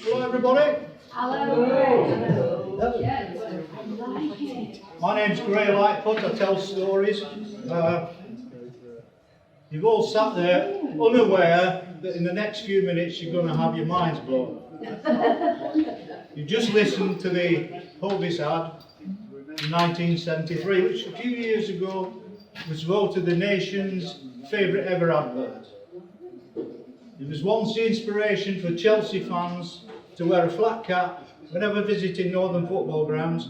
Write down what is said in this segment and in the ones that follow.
Hello everybody. Hello. My name's Gray Lightfoot, I tell stories. You've all sat there unaware that in the next few minutes you're going to have your minds blown. You just listened to the Hovis ad in 1973, which a few years ago was voted the nation's favourite ever advert. It was once the inspiration for Chelsea fans to wear a flat cap whenever visiting northern football grounds.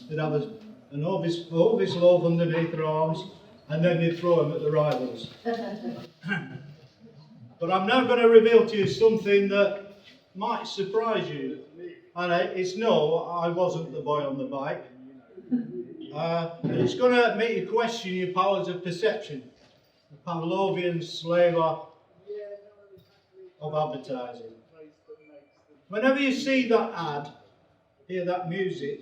They'd have an Hovis loaf underneath their arms and then they'd throw them at the rivals. But I'm now going to reveal to you something that might surprise you. And it's no, I wasn't the boy on the bike. It's going to make you question your powers of perception, the Pavlovian slave of advertising. Whenever you see that ad, hear that music,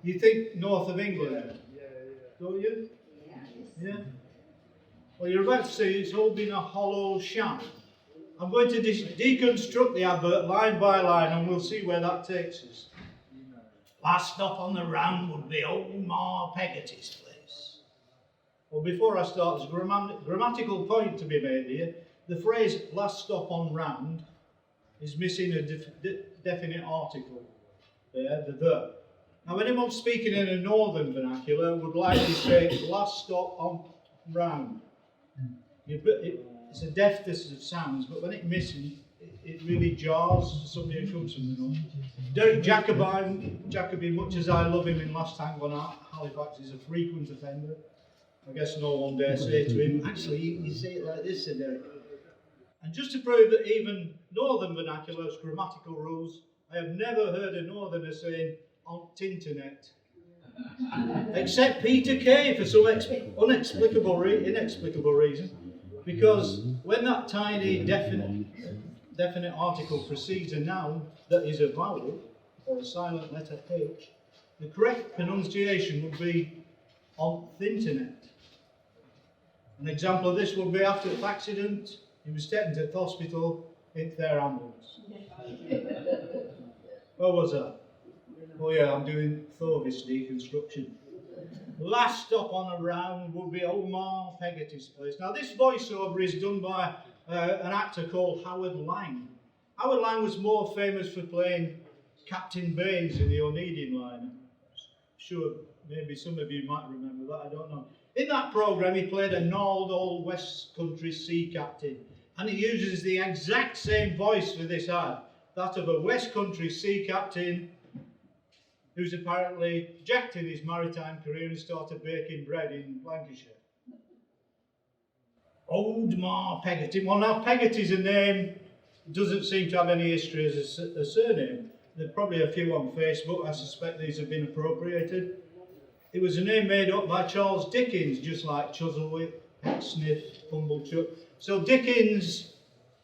you think north of England, don't you? Yeah? Well, you're about to see it's all been a hollow sham. I'm going to deconstruct the advert line by line and we'll see where that takes us. Last stop on the round would be old Ma Peggotty's place. Well, before I start, there's a grammatical point to be made here. The phrase last stop on round is missing a definite article there, the verb. Now, anyone speaking in a northern vernacular would likely say last stop on round. It's a deftness of sounds, but when it's missing, it really jars somebody who comes from the north. Derek Jacobi, much as I love him in Last Tango on Halifax, is a frequent offender. I guess no one dare say to him, actually, you say it like this, Sir Derek. And just to prove that even northern vernacular has grammatical rules, I have never heard a northerner saying on tinternet. Except Peter Kay for some inexplicable reason. Because when that tiny definite article precedes a noun that is a vowel, or a silent letter H, the correct pronunciation would be on thinternet. An example of this would be after the accident, he was taken to the hospital in their ambulance. What was that? Oh yeah, I'm doing Thovis deconstruction. Last stop on a round would be old Ma Peggotty's place. Now this voiceover is done by an actor called Howard Lang. Howard Lang was more famous for playing Captain Baines in the Oneidin Liner. Sure, maybe some of you might remember that, I don't know. In that programme he played a gnarled old West Country sea captain, and he uses the exact same voice for this ad, that of a West Country sea captain who's apparently jacked in his maritime career and started baking bread in Lancashire. Old Ma Peggotty. Well, now Peggotty's a name, doesn't seem to have any history as a surname. There are probably a few on Facebook. I suspect these have been appropriated. It was a name made up by Charles Dickens, just like Chuzzlewit, Pecksniff, Pumblechook. So Dickens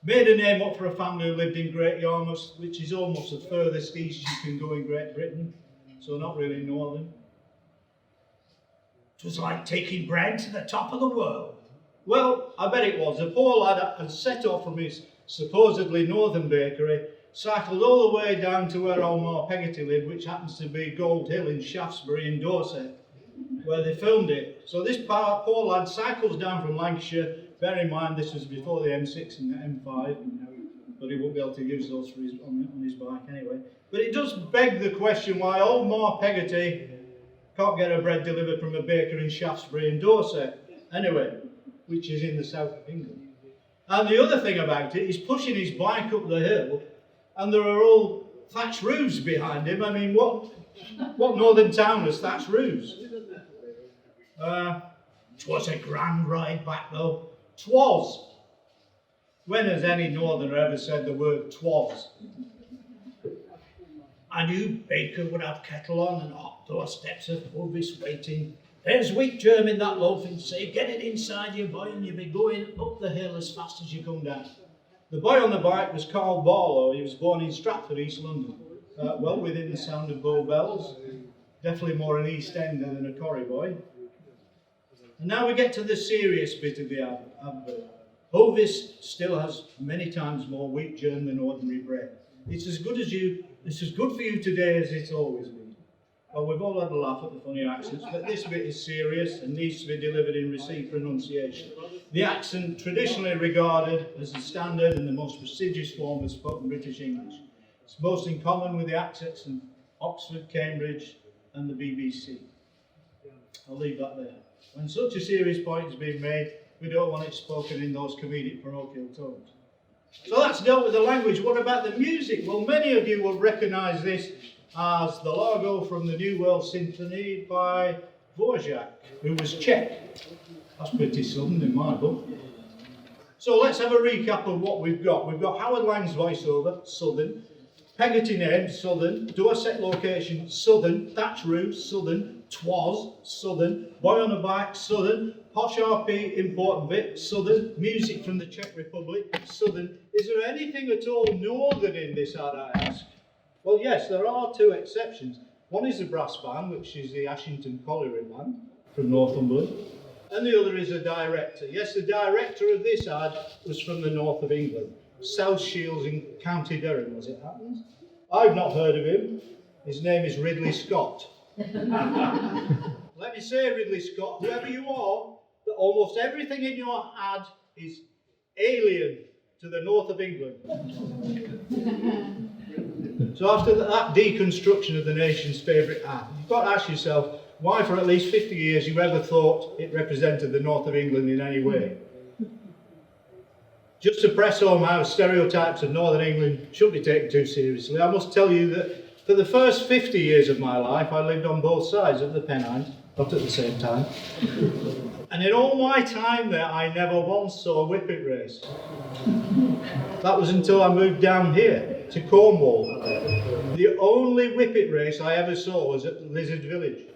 made a name up for a family who lived in Great Yarmouth, which is almost the furthest east you can go in Great Britain. So not really northern. It was like taking bread to the top of the world. Well, I bet it was. The poor lad had set off from his supposedly northern bakery, cycled all the way down to where old Ma Peggotty lived, which happens to be Gold Hill in Shaftesbury in Dorset, where they filmed it. So this poor lad cycles down from Lancashire. Bear in mind this was before the M6 and the M5, but he won't be able to use those for on his bike anyway. But it does beg the question why old Ma Peggotty can't get her bread delivered from a baker in Shaftesbury in Dorset, anyway, which is in the south of England. And the other thing about it, he's pushing his bike up the hill, and there are all thatched roofs behind him. I mean, what northern town has thatched roofs? 'Twas a grand ride back though. 'Twas. When has any northerner ever said the word 'twas? I knew baker would have kettle on and hot doorsteps of Hovis waiting. There's wheat germ in that loaf and say, get it inside you, boy, and you'll be going up the hill as fast as you come down. The boy on the bike was Carl Barlow. He was born in Stratford, East London. Well within the sound of Bow Bells. Definitely more an East Ender than a Corrie boy. And now we get to the serious bit of the advert. Hovis still has many times more wheat germ than ordinary bread. It's as good for you today as it's always been. Well, we've all had a laugh at the funny accents, but this bit is serious and needs to be delivered in received pronunciation. The accent, traditionally regarded as the standard and the most prestigious form of spoken British English. It's most in common with the accents in Oxford, Cambridge, and the BBC. I'll leave that there. When such a serious point is being made, we don't want it spoken in those comedic parochial tones. So that's dealt with the language. What about the music? Well, many of you will recognise this as the Largo from the New World Symphony by Dvorak, who was Czech. That's pretty southern in my book. So let's have a recap of what we've got. We've got Howard Lang's voiceover, southern. Peggotty name, southern. Dorset location, southern. Thatch roof, southern. Twas, southern. Boy on a bike, southern. Posh RP, important bit, southern. Music from the Czech Republic, southern. Is there anything at all northern in this, I ask? Well, yes, there are two exceptions. One is the brass band, which is the Ashington Colliery Band from Northumberland. And the other is a director. Yes, the director of this ad was from the north of England. South Shields in County Durham, as it happens. I've not heard of him. His name is Ridley Scott. Let me say, Ridley Scott, whoever you are, that almost everything in your ad is alien to the north of England. So after that deconstruction of the nation's favourite ad, you've got to ask yourself why for at least 50 years you ever thought it represented the north of England in any way. Just to press home how stereotypes of Northern England shouldn't be taken too seriously, I must tell you that for the first 50 years of my life, I lived on both sides of the Pennines, not at the same time. And in all my time there, I never once saw a whippet race. That was until I moved down here to Cornwall. The only whippet race I ever saw was at Lizard Village,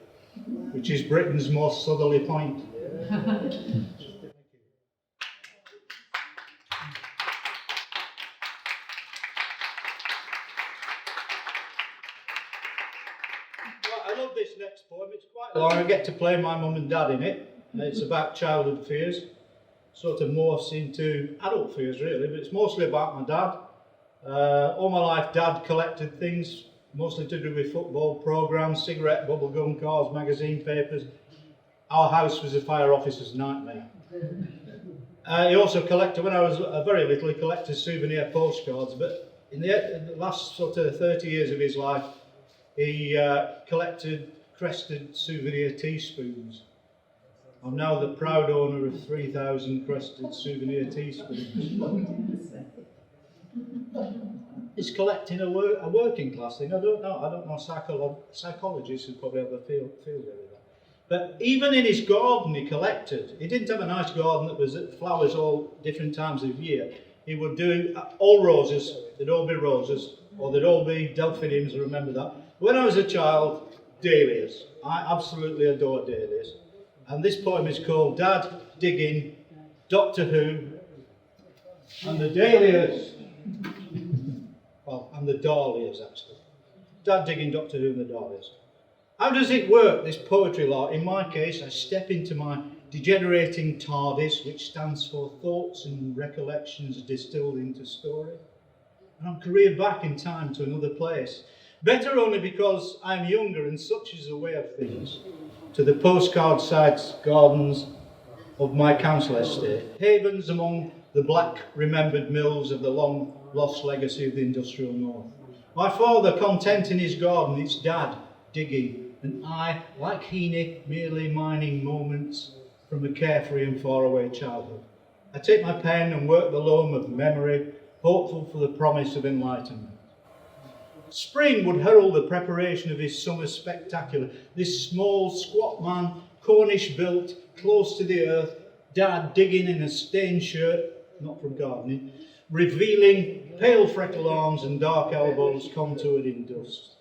which is Britain's most southerly point. I love this next poem. It's quite long. I get to play my mum and dad in it. It's about childhood fears. Sort of morphs into adult fears, really, but it's mostly about my dad. All my life, Dad collected things, mostly to do with football programmes, cigarette, bubblegum, cars, magazine papers. Our house was a fire officer's nightmare. He also collected, when I was very little, he collected souvenir postcards, but in the last sort of 30 years of his life, he collected crested souvenir teaspoons. I'm now the proud owner of 3,000 crested souvenir teaspoons. It's collecting a working class thing. I don't know. Psychologists would probably have a field day with that. But even in his garden, he collected. He didn't have a nice garden that was flowers all different times of year. He would do all roses. They'd all be roses, or they'd all be delphiniums. I remember that. When I was a child, dahlias. I absolutely adore dahlias. And this poem is called Dad Digging, Doctor Who, and the Dahlias. Well, and the Dahlias, actually. Dad Digging, Doctor Who, and the Dahlias. How does it work, this poetry law? In my case, I step into my degenerating TARDIS, which stands for Thoughts and Recollections Distilled into Story. And I'm careered back in time to another place. Better only because I'm younger, and such is the way of things, to the postcard sites, gardens of my council estate, havens among the black remembered mills of the long lost legacy of the industrial north. My father content in his garden, its Dad digging, and I, like Heaney, merely mining moments from a carefree and faraway childhood. I take my pen and work the loam of memory, hopeful for the promise of enlightenment. Spring would herald the preparation of his summer spectacular. This small, squat man, Cornish built, close to the earth, Dad digging in a stained shirt, not from gardening, revealing pale freckled arms and dark elbows contoured in dust.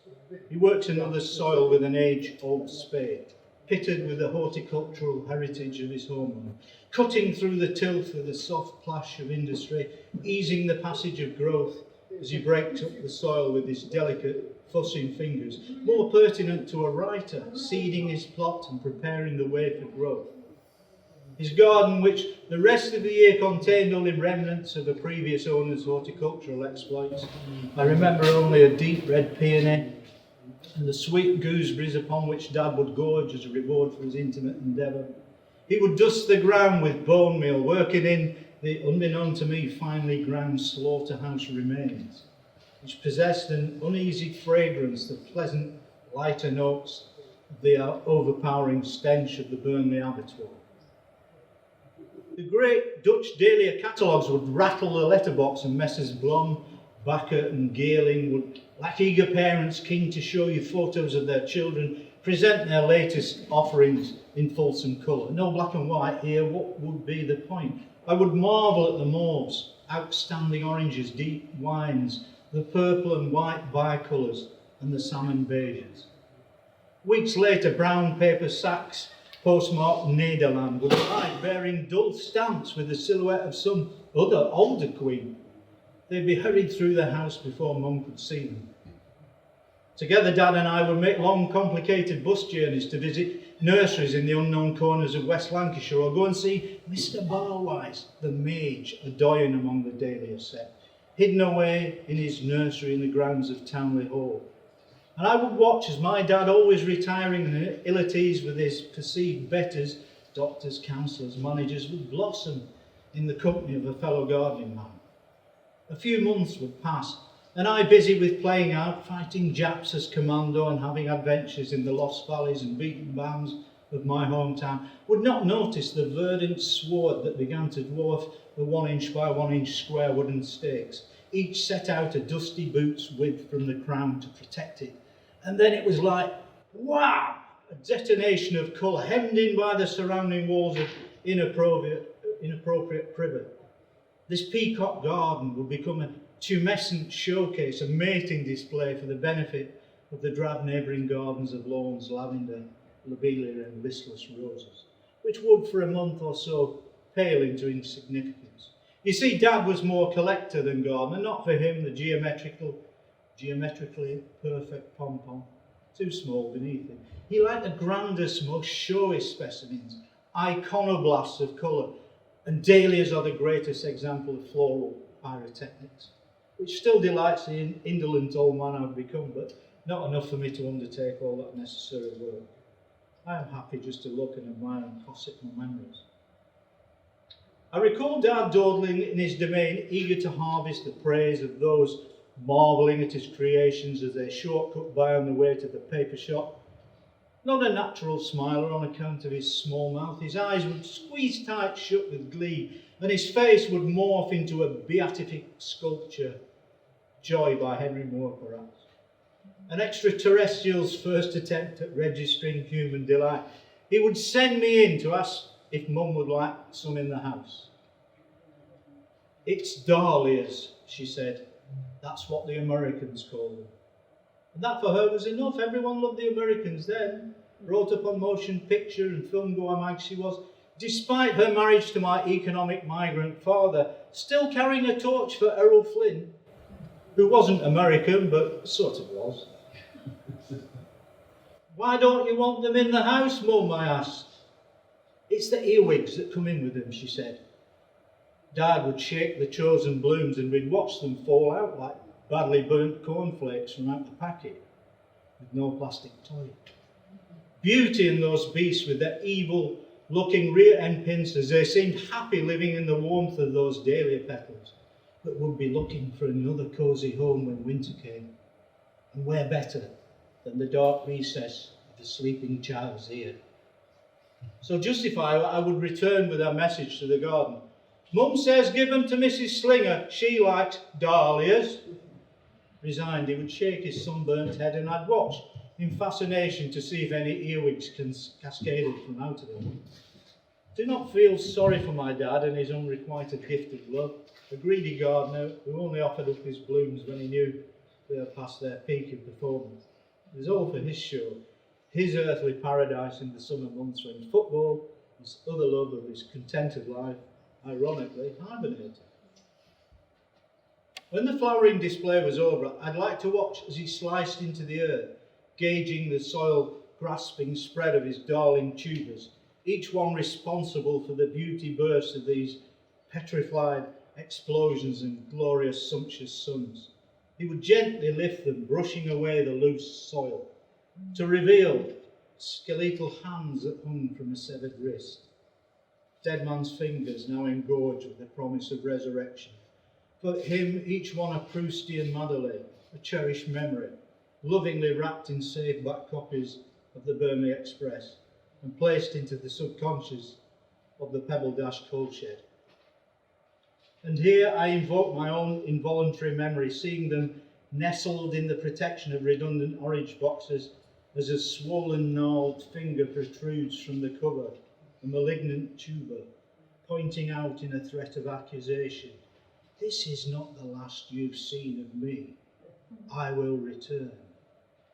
He works another soil with an age-old spade, pitted with the horticultural heritage of his homeland, cutting through the tilth with a soft plash of industry, easing the passage of growth as he breaks up the soil with his delicate, fussing fingers, more pertinent to a writer, seeding his plot and preparing the way for growth. His garden, which the rest of the year contained only remnants of a previous owner's horticultural exploits. I remember only a deep red peony and the sweet gooseberries upon which Dad would gorge as a reward for his intimate endeavour. He would dust the ground with bone meal, working in the, unbeknown to me, finely ground slaughterhouse remains, which possessed an uneasy fragrance, the pleasant lighter notes of the overpowering stench of the Burnley abattoir. The great Dutch Dahlia catalogues would rattle the letterbox, and Messrs. Blom, Bakker and Geerling would, like eager parents keen to show you photos of their children, present their latest offerings in fulsome colour. No black and white here, what would be the point? I would marvel at the mauves, outstanding oranges, deep wines, the purple and white bicolours, and the salmon beiges. Weeks later, brown paper sacks postmarked Nederland would arrive bearing dull stamps with the silhouette of some other older queen. They'd be hurried through the house before Mum could see them. Together, Dad and I would make long, complicated bus journeys to visit nurseries in the unknown corners of West Lancashire, or go and see Mr. Barwise, the mage, a doyen among the Dahlia set, hidden away in his nursery in the grounds of Townley Hall. And I would watch as my dad, always retiring and ill at ease with his perceived betters, doctors, counsellors, managers, would blossom in the company of a fellow gardening man. A few months would pass, and I, busy with playing out, fighting Japs as commando and having adventures in the lost valleys and beaten bands of my hometown, would not notice the verdant sward that began to dwarf the 1-inch by 1-inch square wooden stakes, each set out a dusty boot's width from the crown to protect it. And then it was like, wow, a detonation of colour, hemmed in by the surrounding walls of inappropriate privet. This peacock garden would become a tumescent showcase, a mating display for the benefit of the drab neighbouring gardens of lawns, lavender, lobelia and listless roses, which would for a month or so pale into insignificance. You see, Dad was more collector than gardener, not for him the geometrically perfect pom-pom, too small beneath him. He liked the grandest, most showy specimens, iconoblasts of colour, and dahlias are the greatest example of floral pyrotechnics, which still delights the indolent old man I've become, but not enough for me to undertake all that necessary work. I am happy just to look and admire and gossip my memories. I recall Dad dawdling in his domain, eager to harvest the praise of those marvelling at his creations as they shortcut by on the way to the paper shop. Not a natural smiler on account of his small mouth, his eyes would squeeze tight shut with glee, and his face would morph into a beatific sculpture, Joy by Henry Moore perhaps. An extraterrestrial's first attempt at registering human delight. He would send me in to ask if Mum would like some in the house. It's dahlias, she said. That's what the Americans call them. And that for her was enough. Everyone loved the Americans then. Brought up on motion picture and film goer mag she was, despite her marriage to my economic migrant father, still carrying a torch for Errol Flynn, who wasn't American but sort of was. Why don't you want them in the house, Mum? I asked. It's the earwigs that come in with them, she said. Dad would shake the chosen blooms and we'd watch them fall out like badly burnt cornflakes from out the packet, with no plastic toy. Beauty in those beasts with their evil-looking rear end pincers. They seemed happy living in the warmth of those dahlia petals, but would be looking for another cosy home when winter came. And where better than the dark recess of the sleeping child's ear? So justify, I would return with a message to the garden. Mum says give them to Mrs. Slinger. She likes dahlias. Resigned, he would shake his sunburnt head and I'd watch in fascination to see if any earwigs cascaded from out of him. Do not feel sorry for my dad and his unrequited gift of love, a greedy gardener who only offered up his blooms when he knew they were past their peak of performance. It was all for his show, his earthly paradise in the summer months when football, his other love of his contented life, ironically hibernated. When the flowering display was over, I'd like to watch as he sliced into the earth, gauging the soil-grasping spread of his darling tubers, each one responsible for the beauty bursts of these petrified explosions and glorious sumptuous suns. He would gently lift them, brushing away the loose soil, to reveal skeletal hands that hung from a severed wrist, dead man's fingers now engorged with the promise of resurrection. For him, each one a Proustian Madeleine, a cherished memory, lovingly wrapped in saved-back copies of the Burnley Express and placed into the subconscious of the Pebble Dash coal shed. And here I invoke my own involuntary memory, seeing them nestled in the protection of redundant orange boxes as a swollen, gnarled finger protrudes from the cover, a malignant tuber, pointing out in a threat of accusation, "This is not the last you've seen of me. I will return."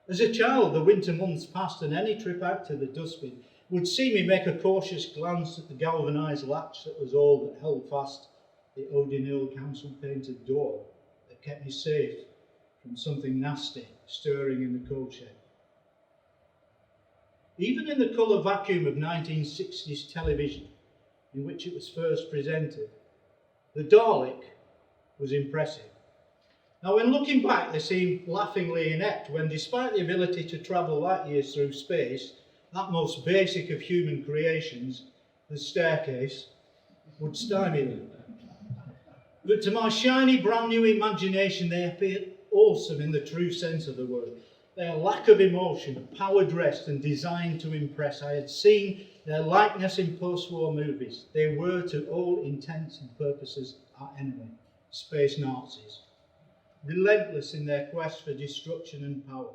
As a child, the winter months passed, and any trip out to the dustbin would see me make a cautious glance at the galvanised latch that was all that held fast the Odin Hill council-painted door that kept me safe from something nasty stirring in the coal shed. Even in the colour vacuum of 1960s television, in which it was first presented, the Dalek was impressive. Now, when looking back, they seem laughingly inept when, despite the ability to travel light years through space, that most basic of human creations, the staircase, would stymie them. But to my shiny, brand new imagination, they appeared awesome in the true sense of the word. Their lack of emotion, power-dressed and designed to impress. I had seen their likeness in post-war movies. They were, to all intents and purposes, our enemy, space Nazis, relentless in their quest for destruction and power.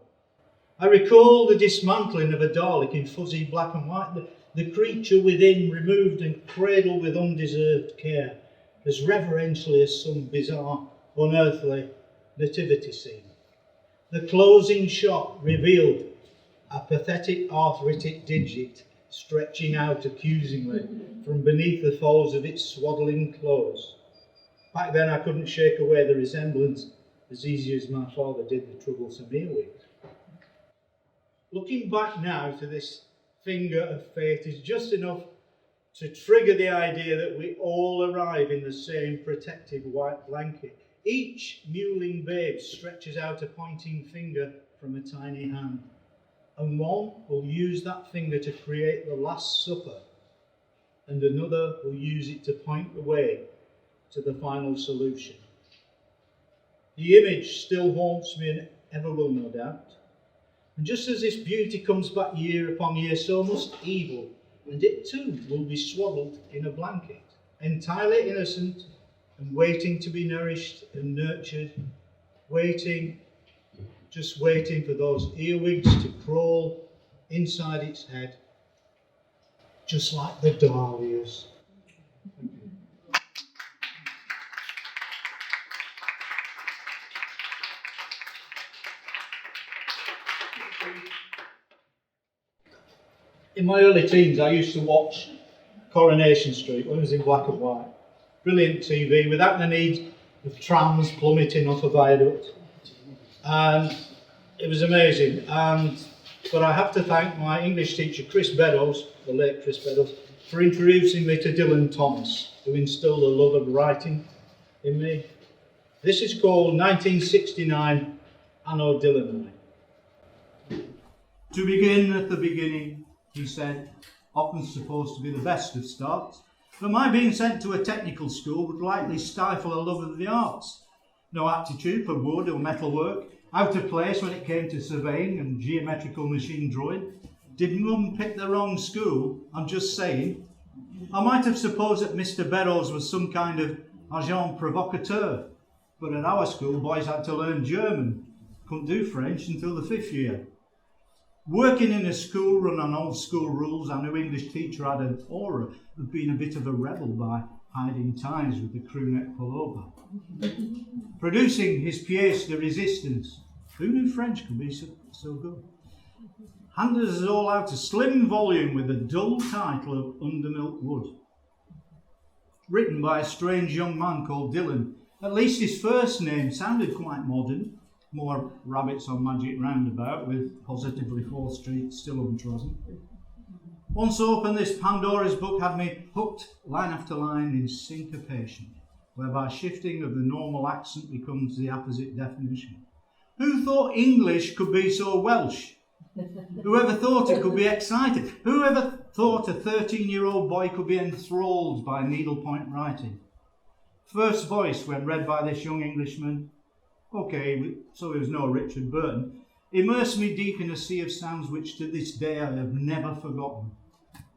I recall the dismantling of a Dalek in fuzzy black and white, the creature within removed and cradled with undeserved care, as reverentially as some bizarre, unearthly nativity scene. The closing shot revealed a pathetic arthritic digit stretching out accusingly from beneath the folds of its swaddling clothes. Back then I couldn't shake away the resemblance as easy as my father did the troublesome earwig. Looking back now to this finger of fate is just enough to trigger the idea that we all arrive in the same protective white blanket. Each mewling babe stretches out a pointing finger from a tiny hand, and one will use that finger to create the Last Supper, and another will use it to point the way to the final solution. The image still haunts me and ever will, no doubt. And just as this beauty comes back year upon year, so must evil, and it too will be swaddled in a blanket, entirely innocent and waiting to be nourished and nurtured, just waiting for those earwigs to crawl inside its head, just like the dahlias. In my early teens, I used to watch Coronation Street when it was in black and white. Brilliant TV without the need of trams plummeting off a viaduct. And it was amazing. But I have to thank my English teacher, Chris Beddoes, the late Chris Beddoes, for introducing me to Dylan Thomas, who instilled a love of writing in me. This is called 1969 Anno Dillonai. To begin at the beginning, he said, often supposed to be the best of starts, but my being sent to a technical school would likely stifle a love of the arts. No aptitude for wood or metal work, out of place when it came to surveying and geometrical machine drawing. Did Mum pick the wrong school? I'm just saying. I might have supposed that Mr. Beddoes was some kind of agent provocateur, but at our school boys had to learn German, couldn't do French until the 5th year. Working in a school run on old school rules, our new English teacher had an aura of being a bit of a rebel by hiding ties with the crewneck pullover. Producing his pièce de résistance. Who knew French could be so good? handed us all out a slim volume with the dull title of Undermilk Wood. Written by a strange young man called Dylan. At least his first name sounded quite modern. More rabbits on Magic Roundabout with positively 4th Street still untrodden. Once open, this Pandora's book had me hooked line after line in syncopation, whereby shifting of the normal accent becomes the apposite definition. Who thought English could be so Welsh? Whoever thought it could be excited? Whoever thought a 13-year-old boy could be enthralled by needlepoint writing? First voice when read by this young Englishman, okay, so it was no Richard Burton, immersed me deep in a sea of sounds which to this day I have never forgotten.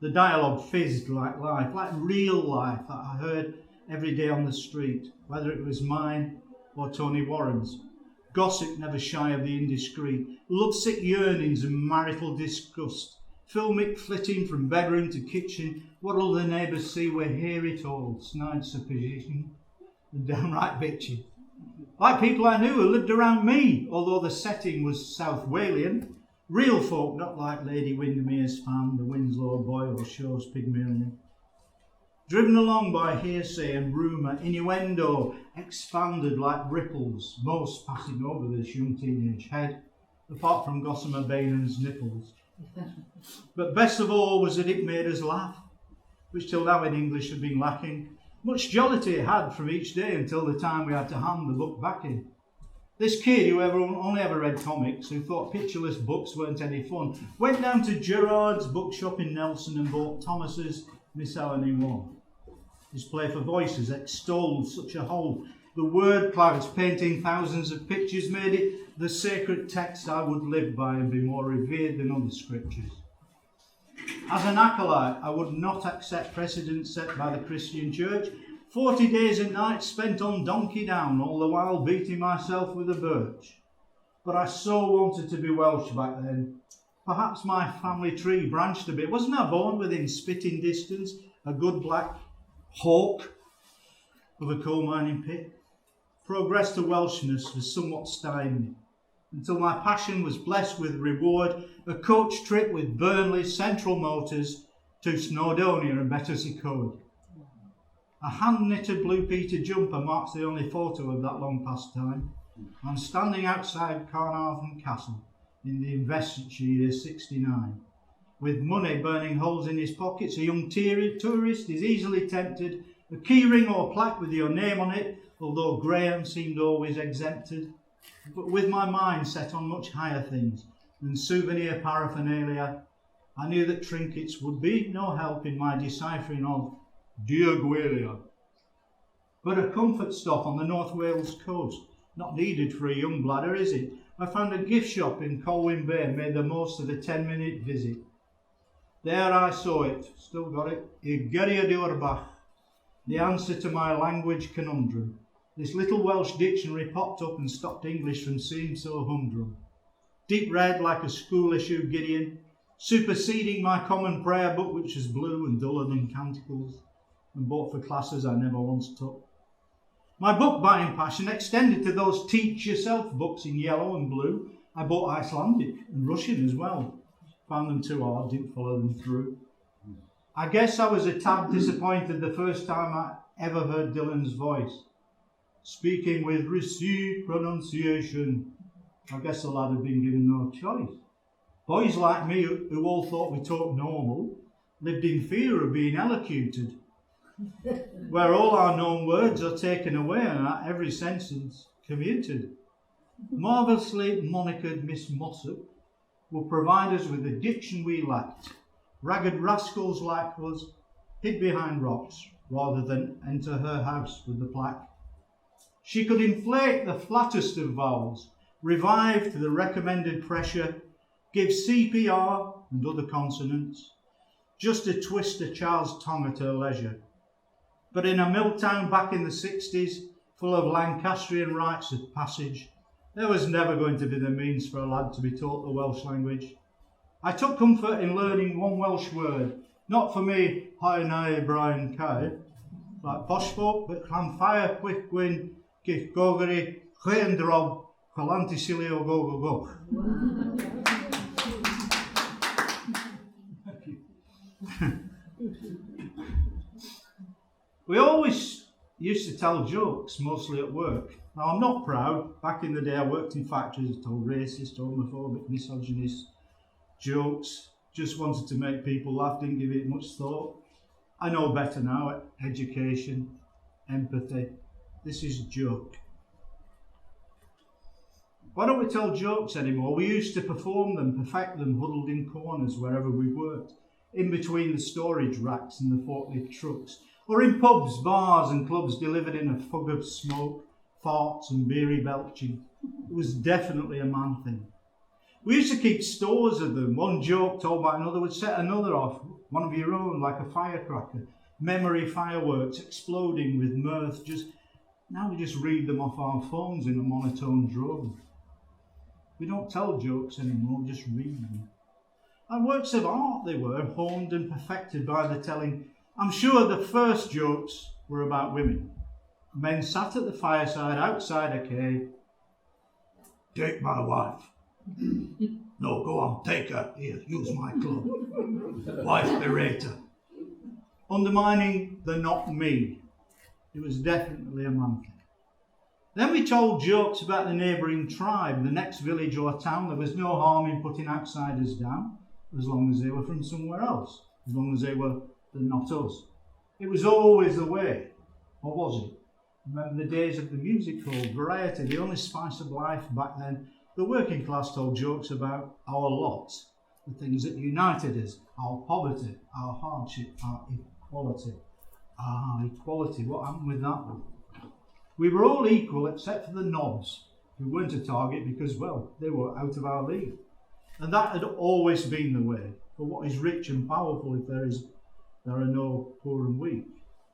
The dialogue fizzed like life, like real life that I heard every day on the street, whether it was mine or Tony Warren's. Gossip never shy of the indiscreet, lovesick yearnings and marital disgust, filmic flitting from bedroom to kitchen, what'll the neighbours see, we hear it all, snide supposition, and downright bitching. Like people I knew who lived around me, although the setting was South Walian, real folk, not like Lady Windermere's fan, the Winslow boy or Shaw's Pygmalion. Driven along by hearsay and rumour, innuendo expanded like ripples, most passing over this young teenage head, apart from Gossamer Bainham's nipples. But best of all was that it made us laugh, which till now in English had been lacking. Much jollity it had from each day until the time we had to hand the book back in. This kid, who only ever read comics, who thought pictureless books weren't any fun, went down to Gerard's bookshop in Nelson and bought Thomas's Miscellany 1. His play for voices extolled such a hold. The word clouds painting thousands of pictures made it the sacred text I would live by and be more revered than other scriptures. As an acolyte, I would not accept precedents set by the Christian Church. 40 days and nights spent on Donkey Down, all the while beating myself with a birch. But I so wanted to be Welsh back then. Perhaps my family tree branched a bit. Wasn't I born within spitting distance, a good black hawk of a coal mining pit? Progress to Welshness was somewhat stymied, until my passion was blessed with reward, a coach trip with Burnley Central Motors to Snowdonia and Battersea Code. A hand-knitted blue Peter jumper marks the only photo of that long past time. I'm standing outside Carnarvon Castle in the investiture year 69. With money burning holes in his pockets, a young tourist is easily tempted. A keyring or plaque with your name on it, although Graham seemed always exempted. But with my mind set on much higher things than souvenir paraphernalia, I knew that trinkets would be no help in my deciphering of Dear Gwalia. But a comfort stop on the North Wales coast, not needed for a young bladder, is it? I found a gift shop in Colwyn Bay and made the most of the 10-minute visit. There I saw it, still got it, Igeria Diorbach, the answer to my language conundrum. This little Welsh dictionary popped up and stopped English from seeming so humdrum. Deep red like a school-issue Gideon, superseding my common prayer book which was blue and duller than canticles, and bought for classes I never once took. My book-buying passion extended to those teach-yourself books in yellow and blue. I bought Icelandic and Russian as well. Found them too hard, didn't follow them through. I guess I was a tad disappointed the first time I ever heard Dylan's voice, speaking with received pronunciation. I guess the lad had been given no choice. Boys like me, who all thought we talked normal, lived in fear of being elocuted, where all our known words are taken away and our every sentence commuted. Marvellously monikered Miss Mossop will provide us with the diction we lacked. Ragged rascals like us hid behind rocks rather than enter her house with the plaque. She could inflate the flattest of vowels, revive to the recommended pressure, give CPR and other consonants, just to twist a child's tongue at her leisure. But in a mill town back in the 60s, full of Lancastrian rites of passage, there was never going to be the means for a lad to be taught the Welsh language. I took comfort in learning one Welsh word, not for me, Haenau Brian Cae, like posh folk, but Llanfire, Pwllgwyn, Githgogri, Chweendrob, Chalantisilio Go Go Go. We always used to tell jokes, mostly at work. Now, I'm not proud. Back in the day, I worked in factories, told racist, homophobic, misogynist jokes. Just wanted to make people laugh, didn't give it much thought. I know better now. Education, empathy. This is a joke. Why don't we tell jokes anymore? We used to perform them, perfect them, huddled in corners wherever we worked, in between the storage racks and the forklift trucks, or in pubs, bars and clubs delivered in a fog of smoke, farts and beery belching. It was definitely a man thing. We used to keep stores of them. One joke told by another would set another off, one of your own, like a firecracker. Memory fireworks exploding with mirth. Now we just read them off our phones in a monotone drone. We don't tell jokes anymore, we just read them. And works of art they were, honed and perfected by the telling. I'm sure the first jokes were about women. Men sat at the fireside outside a cave. Take my wife. No, go on, take her. Here, use my club. Wife berater. Undermining the not me. It was definitely a man thing. Then we told jokes about the neighbouring tribe, the next village or town. There was no harm in putting outsiders down, as long as they were from somewhere else, as long as they were not us. It was always the way, or was it? Remember the days of the music hall, variety, the only spice of life back then. The working class told jokes about our lot, the things that united us, our poverty, our hardship, our equality. Equality, what happened with that one? We were all equal except for the knobs, who weren't a target because, well, they were out of our league. And that had always been the way, for what is rich and powerful if there are no poor and weak.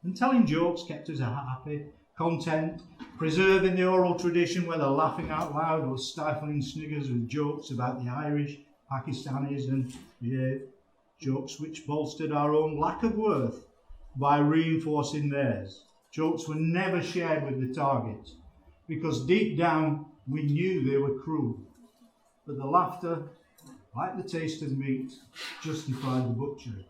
And telling jokes kept us happy, content, preserving the oral tradition, whether laughing out loud or stifling sniggers with jokes about the Irish, Pakistanis and jokes which bolstered our own lack of worth by reinforcing theirs. Jokes were never shared with the target because deep down we knew they were cruel. But the laughter, like the taste of meat, justified the butchery.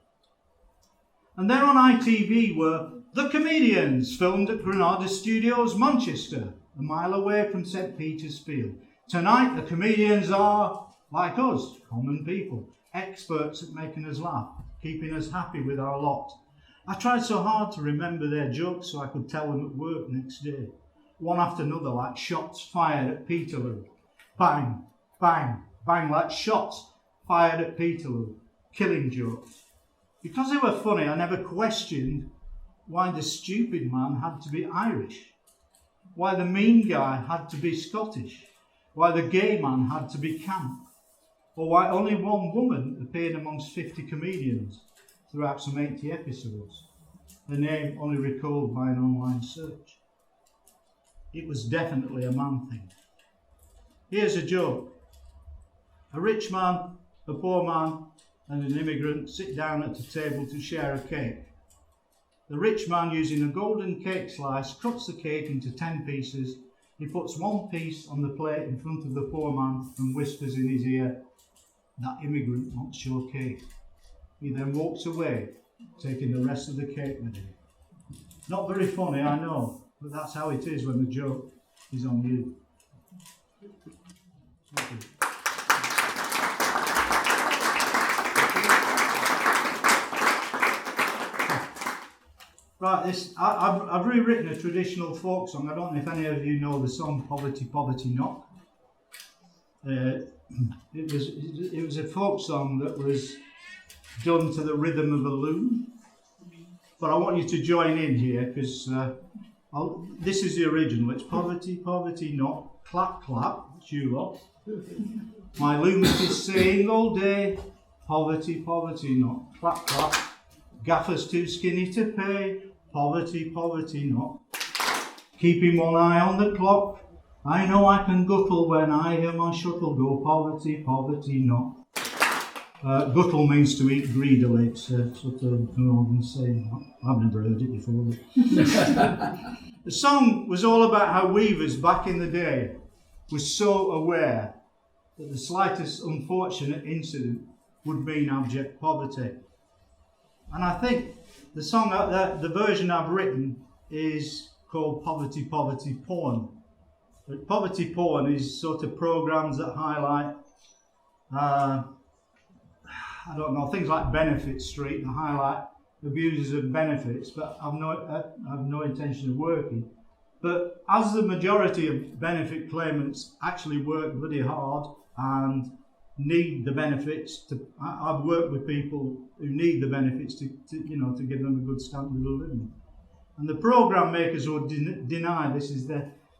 And then on ITV were The Comedians, filmed at Granada Studios, Manchester, a mile away from St. Peter's Field. Tonight, the comedians are, like us, common people, experts at making us laugh, keeping us happy with our lot. I tried so hard to remember their jokes so I could tell them at work next day. One after another, like shots fired at Peterloo. Bang, bang, bang, like shots fired at Peterloo. Killing jokes. Because they were funny, I never questioned why the stupid man had to be Irish, why the mean guy had to be Scottish, why the gay man had to be camp, or why only one woman appeared amongst 50 comedians throughout some 80 episodes, her name only recalled by an online search. It was definitely a man thing. Here's a joke. A rich man, a poor man, and an immigrant sit down at a table to share a cake. The rich man, using a golden cake slice, cuts the cake into 10 pieces. He puts one piece on the plate in front of the poor man and whispers in his ear, "That immigrant wants your cake." He then walks away, taking the rest of the cake with him. Not very funny, I know, but that's how it is when the joke is on you. Thank you. Right, I've rewritten a traditional folk song. I don't know if any of you know the song Poverty, Poverty Not. It was a folk song that was done to the rhythm of a loom. But I want you to join in here because this is the original. It's poverty, poverty not, clap, clap, it's you lot. My loom is saying all day, poverty, poverty not, clap, clap. Gaffer's too skinny to pay, poverty, poverty not. Keeping one eye on the clock, I know I can guttle when I hear my shuttle go, poverty, poverty not. Guttle means to eat greedily, it's sort of northern saying. I've never heard it before. The song was all about how weavers back in the day were so aware that the slightest unfortunate incident would mean abject poverty. And I think the song, the version I've written is called Poverty, Poverty, Porn. But poverty porn is sort of programs that highlight, I don't know, things like Benefit Street, and highlight abusers of benefits, but I've no intention of working. But as the majority of benefit claimants actually work bloody hard and need the benefits, I've worked with people who need the benefits to give them a good standard of living. And the program makers would deny this is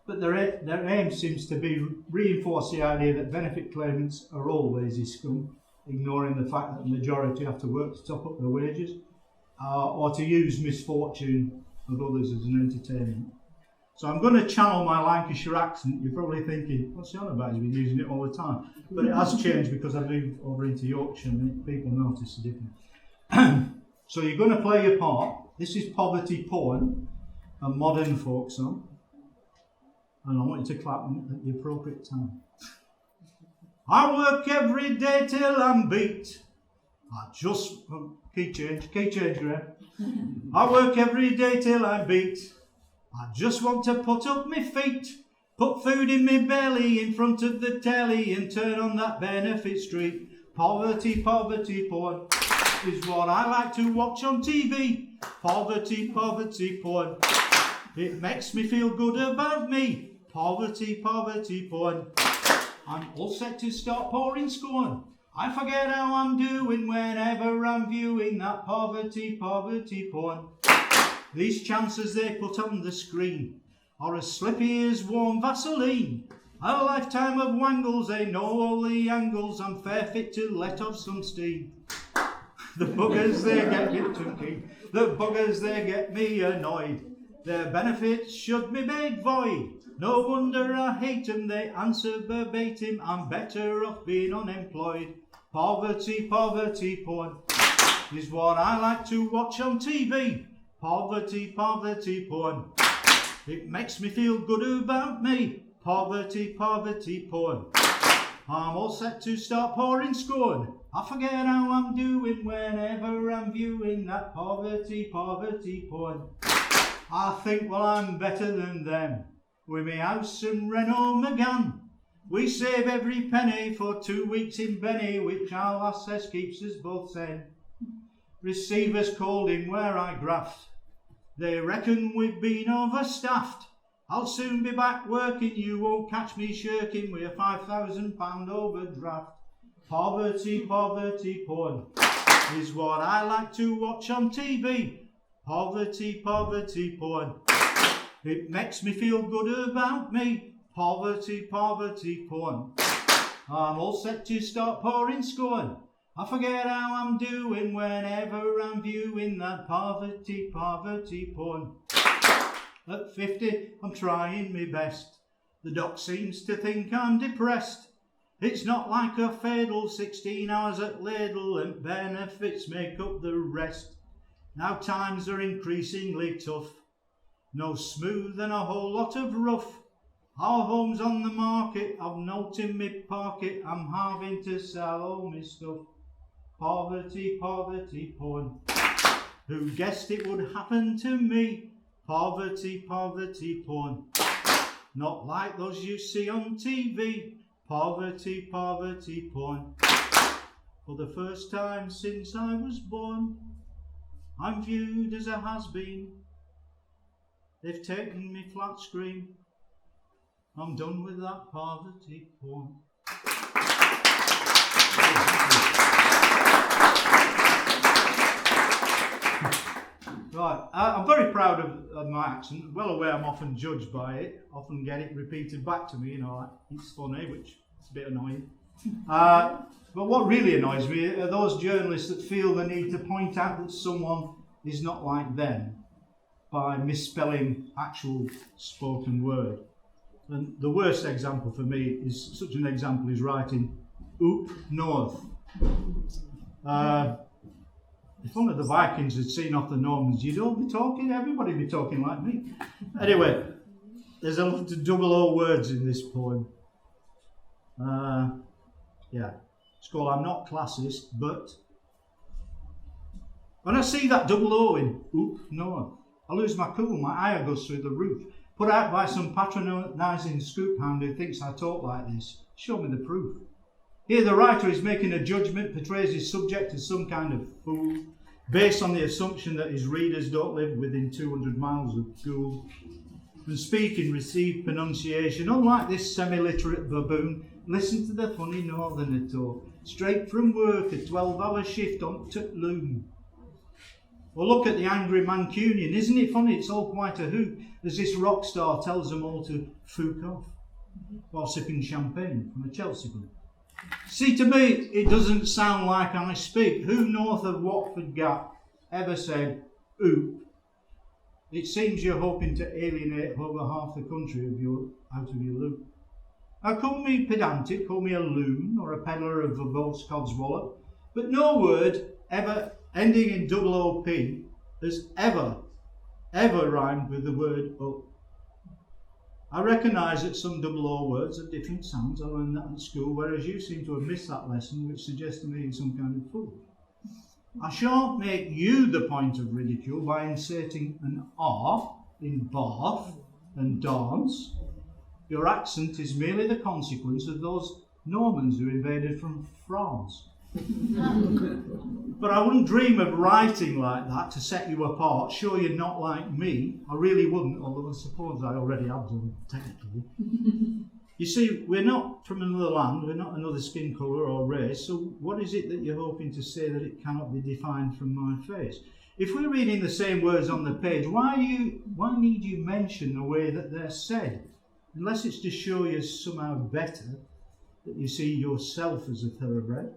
but their aim seems to be reinforce the idea that benefit claimants are all lazy scum, ignoring the fact that the majority have to work to top up their wages, or to use misfortune of others as an entertainment. So I'm going to channel my Lancashire accent. You're probably thinking, what's he on about? He's been using it all the time. But it has changed because I've moved over into Yorkshire and people notice the difference. So you're going to play your part. This is Poverty Porn, a modern folk song. And I want you to clap at the appropriate time. I work every day till I'm beat. Key change, Graham. I work every day till I'm beat. I just want to put up my feet, put food in my belly in front of the telly and turn on that Benefit Street. Poverty, poverty, porn is what I like to watch on TV. Poverty, poverty, porn. It makes me feel good about me. Poverty, poverty, porn. I'm all set to start pouring scorn. I forget how I'm doing whenever I'm viewing that poverty, poverty, porn. These chances they put on the screen are as slippy as warm Vaseline. A lifetime of wangles, they know all the angles. I'm fair fit to let off some steam. The buggers, they get me tunky. The buggers, they get me annoyed. Their benefits should be made void. No wonder I hate them, they answer verbatim. I'm better off being unemployed. Poverty, poverty, porn is what I like to watch on TV. Poverty, poverty, porn. It makes me feel good about me. Poverty, poverty, porn. I'm all set to start pouring scorn. I forget how I'm doing whenever I'm viewing that poverty, poverty, porn. I think, well, I'm better than them. With me house and Renault Megane. We save every penny for 2 weeks in Benny, which our lass says keeps us both sane. Receivers called in where I graft. They reckon we've been overstaffed. I'll soon be back working, you won't catch me shirking with a £5,000 overdraft. Poverty, poverty, porn is what I like to watch on TV. Poverty, poverty, porn. It makes me feel good about me. Poverty, poverty, porn. I'm all set to start pouring scorn. I forget how I'm doing whenever I'm viewing that poverty, poverty, porn. At 50, I'm trying my best. The doc seems to think I'm depressed. It's not like a fatal 16 hours at Ladle and benefits make up the rest. Now times are increasingly tough. No smooth and a whole lot of rough. Our home's on the market, I've note in me pocket, I'm having to sell all my stuff. Poverty, poverty, porn. Who guessed it would happen to me? Poverty, poverty, porn. Not like those you see on TV. Poverty, poverty, porn. For the first time since I was born, I'm viewed as a has-been. They've taken me flat screen. I'm done with that poverty porn. Right, I'm very proud of my accent. Well aware I'm often judged by it. Often get it repeated back to me, like, it's funny, which is a bit annoying. But what really annoys me are those journalists that feel the need to point out that someone is not like them by misspelling actual spoken word. And the worst example for me is, such an example is writing Oop North. If one of the Vikings had seen off the Normans, you'd all be talking, everybody would be talking like me. Anyway, there's a lot of double O words in this poem. Yeah. It's called I'm Not Classist, but when I see that double O in Oop Noah, I lose my cool, my ire goes through the roof. Put out by some patronising scoop hound who thinks I talk like this. Show me the proof. Here the writer is making a judgment, portrays his subject as some kind of fool, based on the assumption that his readers don't live within 200 miles of school, and speak in received pronunciation. Unlike this semi-literate baboon, listen to the funny northerner talk, straight from work, a 12-hour shift on t loom. Or look at the angry Mancunian. Isn't it funny? It's all quite a hoot, as this rock star tells them all to fook off while sipping champagne from a Chelsea group. See, to me, it doesn't sound like I speak. Who north of Watford Gap ever said, oop? It seems you're hoping to alienate over half the country out of your loop. Now, call me pedantic, call me a loon or a peddler of verbose codswallop, but no word ever ending in double OP has ever rhymed with the word up. I recognise that some double O words have different sounds. I learned that at school, whereas you seem to have missed that lesson, which suggests to me you're some kind of fool. I shan't make you the point of ridicule by inserting an R in bath and dance. Your accent is merely the consequence of those Normans who invaded from France. But I wouldn't dream of writing like that to set you apart. Sure, you're not like me. I really wouldn't, although I suppose I already have done, technically. You see, we're not from another land, we're not another skin colour or race, so what is it that you're hoping to say that it cannot be defined from my face? If we're reading the same words on the page, why need you mention the way that they're said? Unless it's to show you somehow better that you see yourself as a thoroughbred.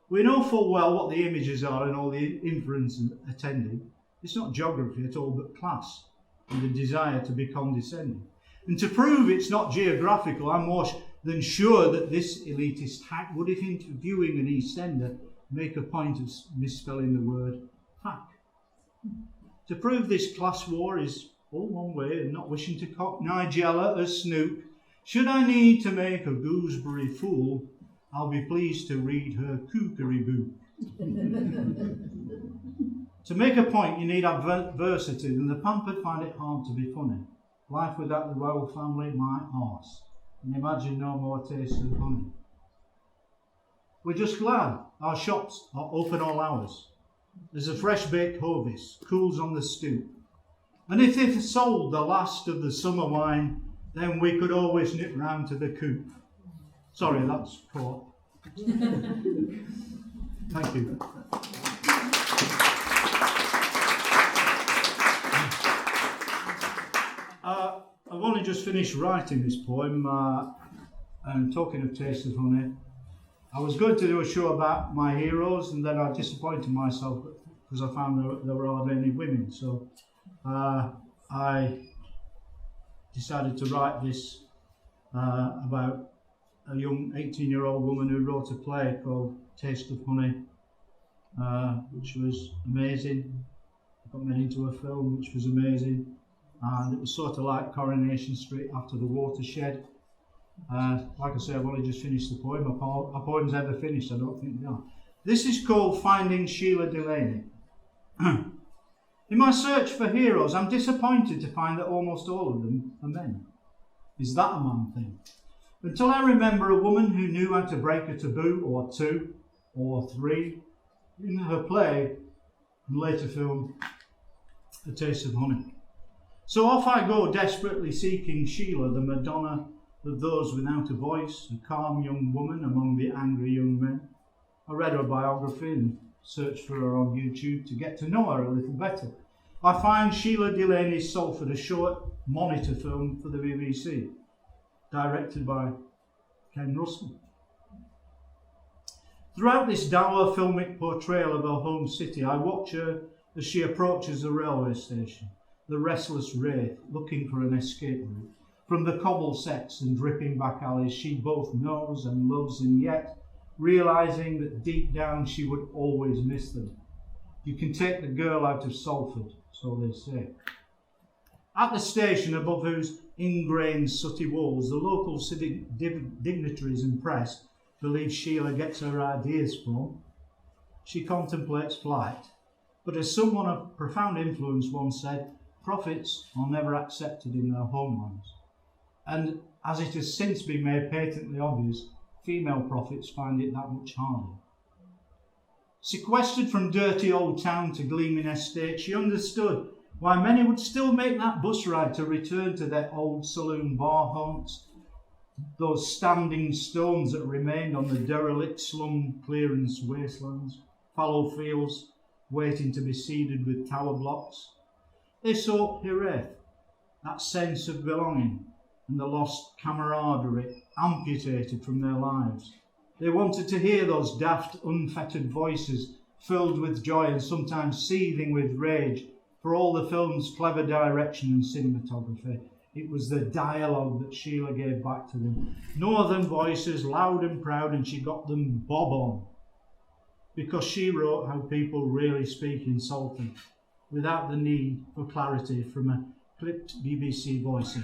We know full well what the images are and all the inference attending. It's not geography at all, but class and the desire to be condescending. And to prove it's not geographical, I'm more than sure that this elitist hack would, if interviewing an EastEnder, make a point of misspelling the word hack. To prove this class war is all one way and not wishing to cock Nigella as Snoop, should I need to make a gooseberry fool, I'll be pleased to read her cookery book. To make a point, you need adversity, and the pampered find it hard to be funny. Life without the royal family, my arse. And imagine no more taste of honey. We're just glad our shops are open all hours. There's a fresh baked hovis, cools on the stoop. And if they've sold the last of the summer wine, then we could always nip round to the coop. Sorry, that's caught. Thank you. I've only just finished writing this poem, and talking of Taste of Honey, I was going to do a show about my heroes, and then I disappointed myself because I found there were hardly any women. So I decided to write this about a young 18-year-old woman who wrote a play called Taste of Honey, which was amazing. I got made into a film, which was amazing. And it was sort of like Coronation Street after the watershed. Like I say, I've only just finished the poem. Are poems ever finished? I don't think they are. This is called Finding Sheila Delaney. In my search for heroes, I'm disappointed to find that almost all of them are men. Is that a man thing? Until I remember a woman who knew how to break a taboo, or two, or three, in her play and later film, A Taste of Honey. So off I go, desperately seeking Sheila, the Madonna of those without a voice, a calm young woman among the angry young men. I read her biography and searched for her on YouTube to get to know her a little better. I find Sheila Delaney's Salford, a short monitor film for the BBC, directed by Ken Russell. Throughout this dour filmic portrayal of her home city, I watch her as she approaches the railway station, the restless wraith looking for an escape route. From the cobble sets and dripping back alleys she both knows and loves, and yet realising that deep down she would always miss them. You can take the girl out of Salford, so they say. At the station, above whose ingrained sooty walls the local civic dignitaries and press believes Sheila gets her ideas from. She contemplates flight, but as someone of profound influence once said, prophets are never accepted in their homelands. And as it has since been made patently obvious, female prophets find it that much harder. Sequestered from dirty old town to gleaming estate, she understood why many would still make that bus ride to return to their old saloon bar haunts, those standing stones that remained on the derelict slum clearance wastelands, fallow fields waiting to be seeded with tower blocks. They sought Hireth, that sense of belonging, and the lost camaraderie amputated from their lives. They wanted to hear those daft, unfettered voices filled with joy and sometimes seething with rage for all the film's clever direction and cinematography. It was the dialogue that Sheila gave back to them. Northern voices, loud and proud, and she got them bob on. Because she wrote how people really speak in Salford, without the need for clarity from a clipped BBC voiceover.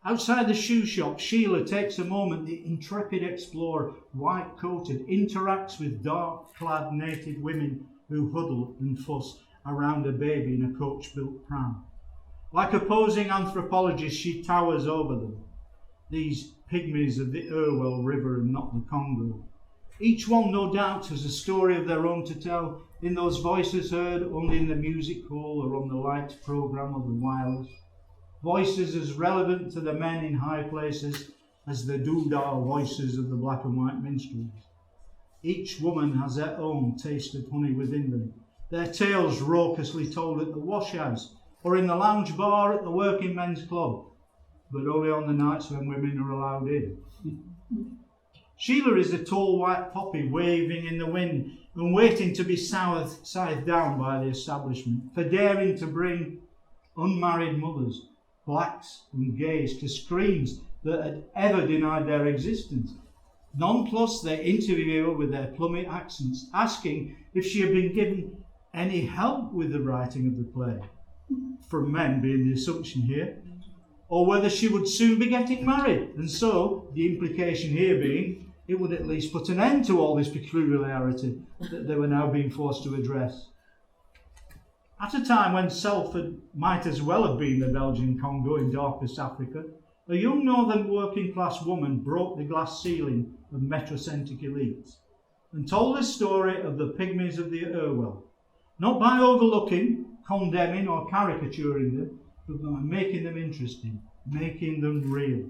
Outside the shoe shop, Sheila takes a moment. The intrepid explorer, white-coated, interacts with dark-clad native women who huddle and fuss around a baby in a coach-built pram. Like a posing anthropologist, she towers over them, these pygmies of the Irwell River and not the Congo. Each one, no doubt, has a story of their own to tell, in those voices heard only in the music hall or on the light programme of the wireless. Voices as relevant to the men in high places as the doodah voices of the black and white minstrels. Each woman has their own taste of honey within them, their tales raucously told at the washhouse or in the lounge bar at the working men's club, but only on the nights when women are allowed in. Sheila is a tall white poppy waving in the wind and waiting to be scythed down by the establishment for daring to bring unmarried mothers, blacks and gays, to screens that had ever denied their existence. Nonplussed, they interview her with their plummy accents, asking if she had been given any help with the writing of the play, from men being the assumption here, or whether she would soon be getting married, and so, the implication here being, it would at least put an end to all this peculiarity that they were now being forced to address. At a time when Salford might as well have been the Belgian Congo in darkest Africa, a young northern working class woman broke the glass ceiling of metrocentric elites and told the story of the pygmies of the Irwell, not by overlooking, condemning or caricaturing them, but by making them interesting, making them real.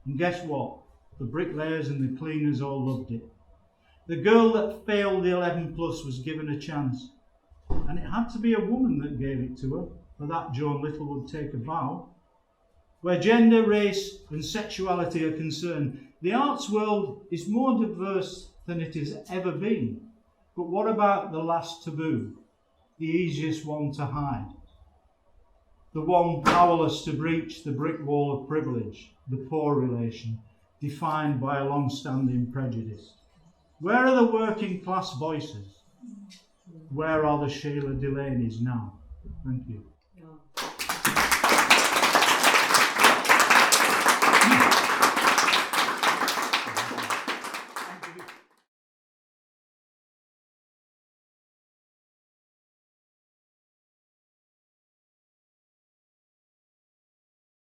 And guess what? The bricklayers and the cleaners all loved it. The girl that failed the 11 plus was given a chance, and it had to be a woman that gave it to her, for that Joan Little would take a vow. Where gender, race and sexuality are concerned, the arts world is more diverse than it has ever been. But what about the last taboo, the easiest one to hide? The one powerless to breach the brick wall of privilege, the poor relation, defined by a long-standing prejudice. Where are the working class voices? Where are the Sheila Delaney's now? Thank you.